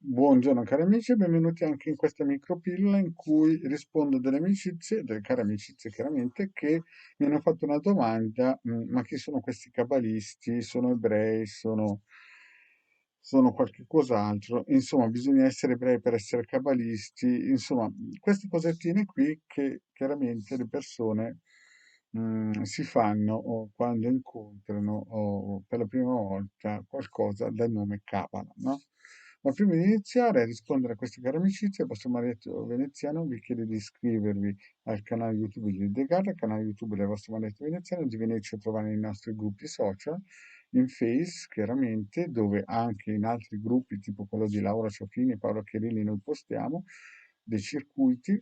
Buongiorno cari amici e benvenuti anche in questa micropillola in cui rispondo delle amicizie, delle care amicizie chiaramente, che mi hanno fatto una domanda, ma chi sono questi cabalisti? Sono ebrei? Sono qualche cos'altro? Insomma, bisogna essere ebrei per essere cabalisti? Insomma, queste cosettine qui che chiaramente le persone si fanno o quando incontrano o per la prima volta qualcosa dal nome Cabala, no? Ma prima di iniziare a rispondere a queste care amicizie, il vostro maretto veneziano vi chiede di iscrivervi al canale YouTube di Edgar, al canale YouTube del vostro maretto veneziano, di venirci a trovare nei nostri gruppi social, in Face chiaramente, dove anche in altri gruppi, tipo quello di Laura Ciofini e Paola Chiarilli, noi postiamo dei circuiti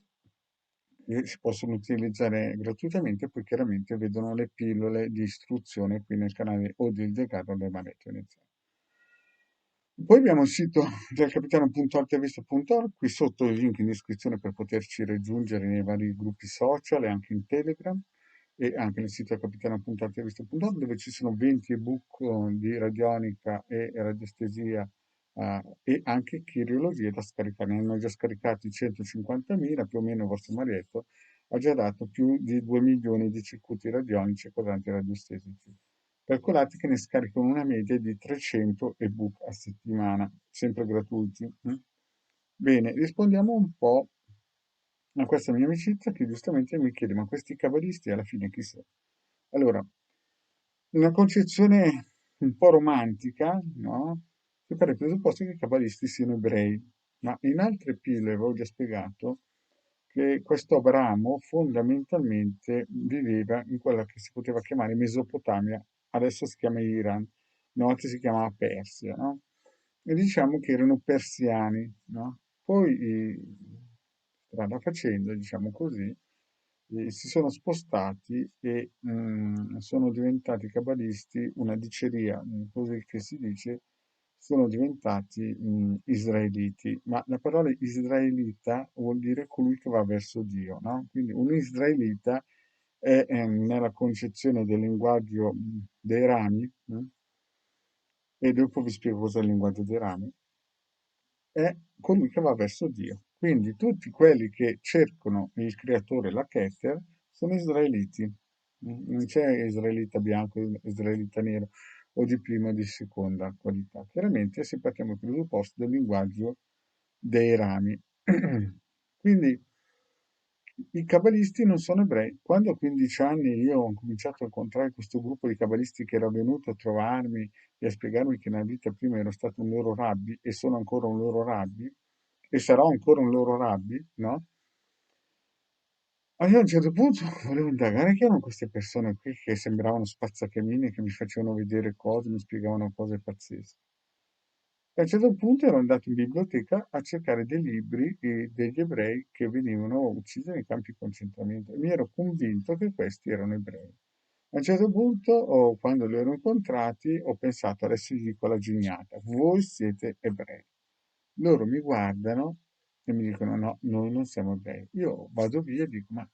che si possono utilizzare gratuitamente, poi chiaramente vedono le pillole di istruzione qui nel canale o del Degarro o del maretto veneziano. Poi abbiamo il sito del capitano.altavista.org, qui sotto il link in descrizione per poterci raggiungere nei vari gruppi social e anche in Telegram e anche nel sito del capitano.altavista.org dove ci sono 20 ebook di radionica e radiestesia e anche chirologie da scaricare. Ne hanno già scaricati 150.000, più o meno il vostro marietto ha già dato più di 2 milioni di circuiti radionici e quadranti radiostesici. Calcolate che ne scaricano una media di 300 ebook a settimana, sempre gratuiti. Bene, rispondiamo un po' a questa mia amicizia che giustamente mi chiede, ma questi cabalisti alla fine chi sono? Allora, una concezione un po' romantica, no? Che pare il presupposto che i cabalisti siano ebrei, ma in altre pillole avevo già spiegato che questo Abramo fondamentalmente viveva in quella che si poteva chiamare Mesopotamia, adesso si chiama Iran, una volta si chiamava Persia, no? E diciamo che erano persiani, no? Poi, strada facendo, diciamo così, si sono spostati e sono diventati cabalisti, una diceria, così che si dice, sono diventati israeliti, ma la parola israelita vuol dire colui che va verso Dio, no? Quindi un israelita è nella concezione del linguaggio dei rami, e dopo vi spiego cos'è il linguaggio dei rami, è colui che va verso Dio. Quindi tutti quelli che cercano il creatore, la Keter, sono israeliti. Non c'è israelita bianco, israelita nero o di prima o di seconda qualità. Chiaramente se partiamo dal presupposto del linguaggio dei rami. Quindi i cabalisti non sono ebrei. Quando a 15 anni io ho cominciato a incontrare questo gruppo di cabalisti che era venuto a trovarmi e a spiegarmi che nella vita prima ero stato un loro rabbi e sono ancora un loro rabbi e sarò ancora un loro rabbi, no? Allora a un certo punto volevo indagare chi erano queste persone qui che sembravano spazzacamini, che mi facevano vedere cose, mi spiegavano cose pazzesche. E a un certo punto ero andato in biblioteca a cercare dei libri degli ebrei che venivano uccisi nei campi di concentramento e mi ero convinto che questi erano ebrei. A un certo punto, quando li ero incontrati, ho pensato, adesso gli dico la geniata, voi siete ebrei. Loro mi guardano e mi dicono, no, noi non siamo ebrei. Io vado via e dico, ma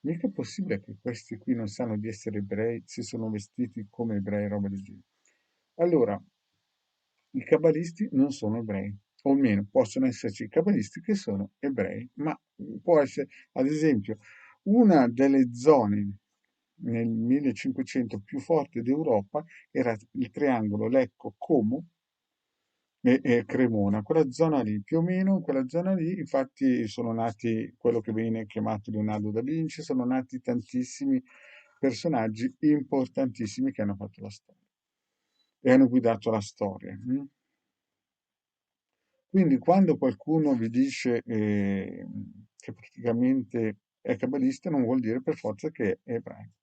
mica è possibile che questi qui non sanno di essere ebrei, si sono vestiti come ebrei, roba del genere. Allora, i cabalisti non sono ebrei, o almeno possono esserci cabalisti che sono ebrei, ma può essere, ad esempio, una delle zone nel 1500 più forte d'Europa era il triangolo Lecco-Como e Cremona, quella zona lì, più o meno in quella zona lì, infatti sono nati quello che viene chiamato Leonardo da Vinci, sono nati tantissimi personaggi importantissimi che hanno fatto la storia e hanno guidato la storia. Quindi quando qualcuno vi dice che praticamente è cabalista, non vuol dire per forza che è ebraico.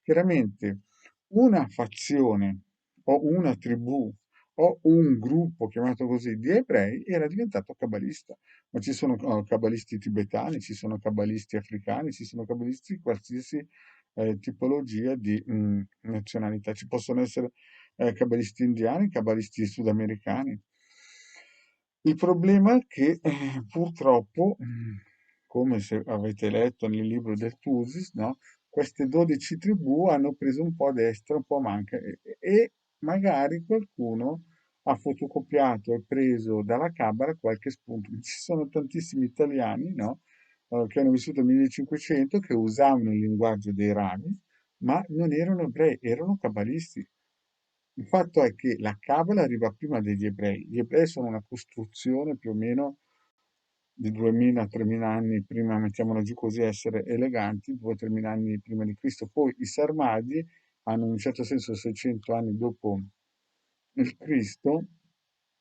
Chiaramente una fazione o una tribù o un gruppo chiamato così di ebrei era diventato cabalista, ma ci sono cabalisti tibetani, ci sono cabalisti africani, ci sono cabalisti di qualsiasi tipologia di nazionalità. Ci possono essere cabalisti indiani, cabalisti sudamericani. Il problema è che purtroppo, come se avete letto nel libro del Tusis, no? Queste 12 tribù hanno preso un po' a destra, un po' a manca e magari qualcuno ha fotocopiato e preso dalla Cabala qualche spunto. Ci sono tantissimi italiani, no? Che hanno vissuto nel 1500, che usavano il linguaggio dei rami, ma non erano ebrei, erano cabalisti. Il fatto è che la Cabala arriva prima degli ebrei. Gli ebrei sono una costruzione più o meno di 2000-3000 anni prima, mettiamola giù così, essere eleganti, 2-3 mila anni prima di Cristo. Poi i Sarmadi hanno in un certo senso 600 anni dopo il Cristo,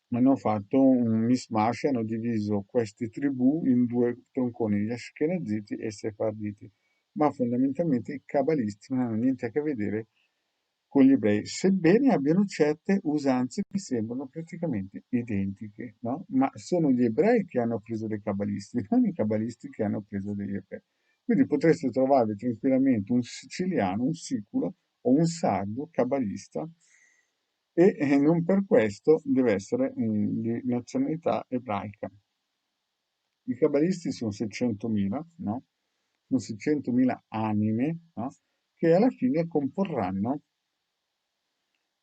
hanno fatto un mismatch, hanno diviso queste tribù in due tronconi, gli Ashkenaziti e i Sefarditi, ma fondamentalmente i cabalisti non hanno niente a che vedere con gli ebrei, sebbene abbiano certe usanze che sembrano praticamente identiche, no? Ma sono gli ebrei che hanno preso dei cabalisti, non i cabalisti che hanno preso degli ebrei. Quindi potreste trovare tranquillamente un siciliano, un siculo o un sardo cabalista e non per questo deve essere di nazionalità ebraica. I cabalisti sono 600.000, no? Sono 600.000 anime, no? Che alla fine comporranno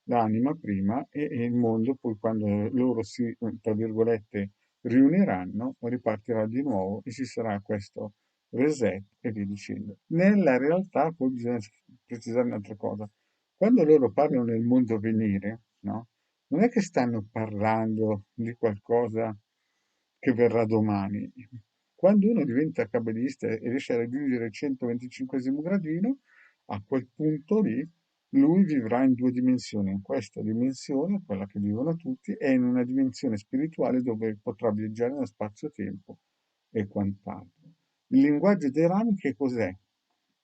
l'anima prima e il mondo poi quando loro si, tra virgolette, riuniranno, ripartirà di nuovo e ci sarà questo reset e via dicendo. Nella realtà poi bisogna precisare un'altra cosa. Quando loro parlano del mondo venire, no? Non è che stanno parlando di qualcosa che verrà domani. Quando uno diventa kabbalista e riesce a raggiungere il 125 gradino, a quel punto lì lui vivrà in due dimensioni, in questa dimensione, quella che vivono tutti, e in una dimensione spirituale dove potrà viaggiare nello spazio-tempo e quant'altro. Il linguaggio dei rami che cos'è?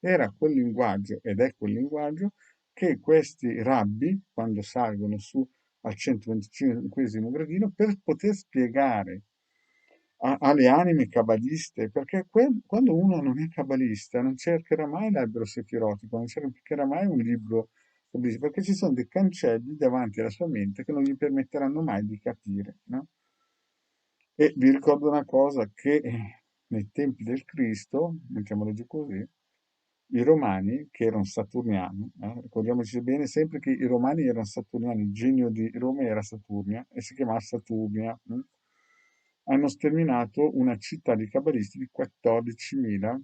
Era quel linguaggio ed è quel linguaggio che questi rabbi, quando salgono su al 125 gradino, per poter spiegare alle anime cabaliste, perché quando uno non è cabalista non cercherà mai l'albero sefirotico, non cercherà mai un libro cabalistico, perché ci sono dei cancelli davanti alla sua mente che non gli permetteranno mai di capire, no? E vi ricordo una cosa, che nei tempi del Cristo, mettiamolo giù così, i romani, che erano saturniani, ricordiamoci bene sempre che i romani erano saturniani, il genio di Roma era Saturnia e si chiamava Saturnia, hanno sterminato una città di cabalisti di 14.000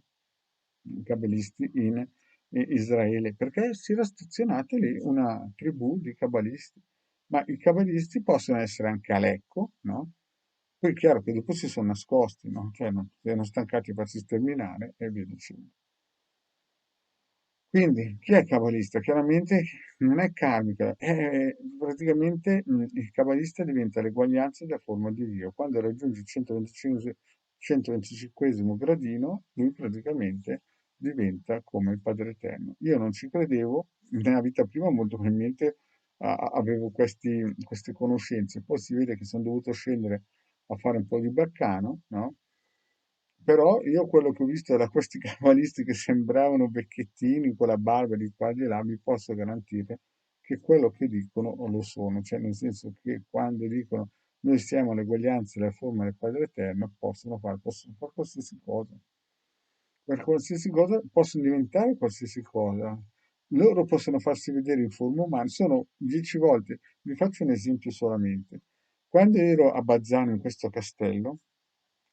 cabalisti in Israele, perché si era stazionata lì una tribù di cabalisti. Ma i cabalisti possono essere anche a Lecco, no? Poi è chiaro che dopo si sono nascosti, no? Cioè si erano stancati di farsi sterminare e via dicendo. Quindi, chi è cabalista? Chiaramente non è karmica, praticamente il cabalista diventa l'eguaglianza della forma di Dio. Quando raggiunge il 125 gradino, lui praticamente diventa come il Padre Eterno. Io non ci credevo, nella vita prima molto probabilmente avevo queste conoscenze, poi si vede che sono dovuto scendere a fare un po' di baccano, no? Però io quello che ho visto da questi cavalisti che sembravano vecchiettini con la barba di qua e di là, vi posso garantire che quello che dicono lo sono, cioè nel senso che quando dicono noi siamo l'eguaglianza della forma del Padre Eterno, possono fare qualsiasi cosa. Per qualsiasi cosa possono diventare qualsiasi cosa. Loro possono farsi vedere in forma umana, sono 10 volte. Vi faccio un esempio solamente. Quando ero a Bazzano in questo castello,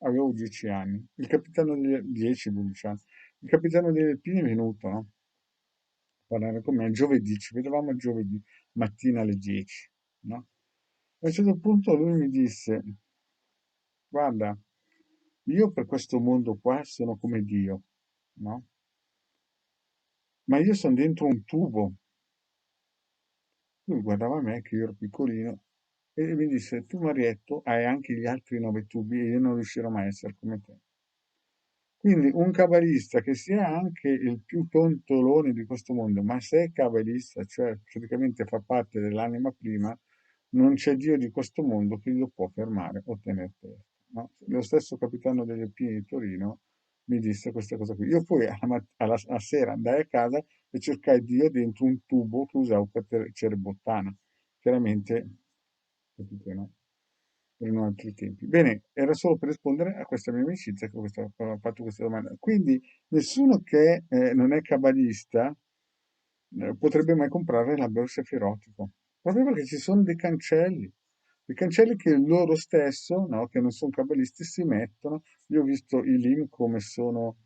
avevo 10 anni, il capitano degli 10-12 anni, il capitano degli Alpini è venuto, no? A parlare con me giovedì, ci vedevamo giovedì mattina alle 10, no? A un certo punto lui mi disse, guarda, io per questo mondo qua sono come Dio, no? Ma io sono dentro un tubo. Lui guardava me, che io ero piccolino, e mi disse, tu Marietto hai anche gli altri 9 tubi e io non riuscirò mai a essere come te. Quindi un cabalista che sia anche il più tontolone di questo mondo, ma se è cabalista, cioè praticamente fa parte dell'anima prima, non c'è Dio di questo mondo che lo può fermare o tenere fermo, no? Lo stesso capitano degli Alpini di Torino mi disse questa cosa qui. Io poi a sera andai a casa e cercai Dio dentro un tubo che usavo per tenere bottana. Chiaramente, capite, no? Erano altri tempi. Bene, era solo per rispondere a questa mia amicizia che ha fatto questa domanda. Quindi nessuno che non è cabalista potrebbe mai comprare l'albero sefirotico, proprio perché ci sono dei cancelli. i cancelli che loro stesso, no, che non sono cabalisti, si mettono. Io ho visto i Lim come sono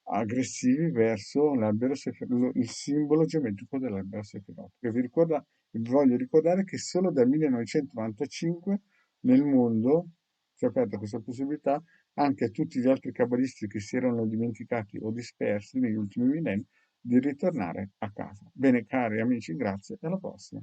aggressivi verso l'albero il simbolo geometrico dell'albero sefirot, che vi voglio ricordare che solo dal 1995 nel mondo si è aperta questa possibilità anche a tutti gli altri cabalisti che si erano dimenticati o dispersi negli ultimi millenni di ritornare a casa. Bene, cari amici, grazie e alla prossima.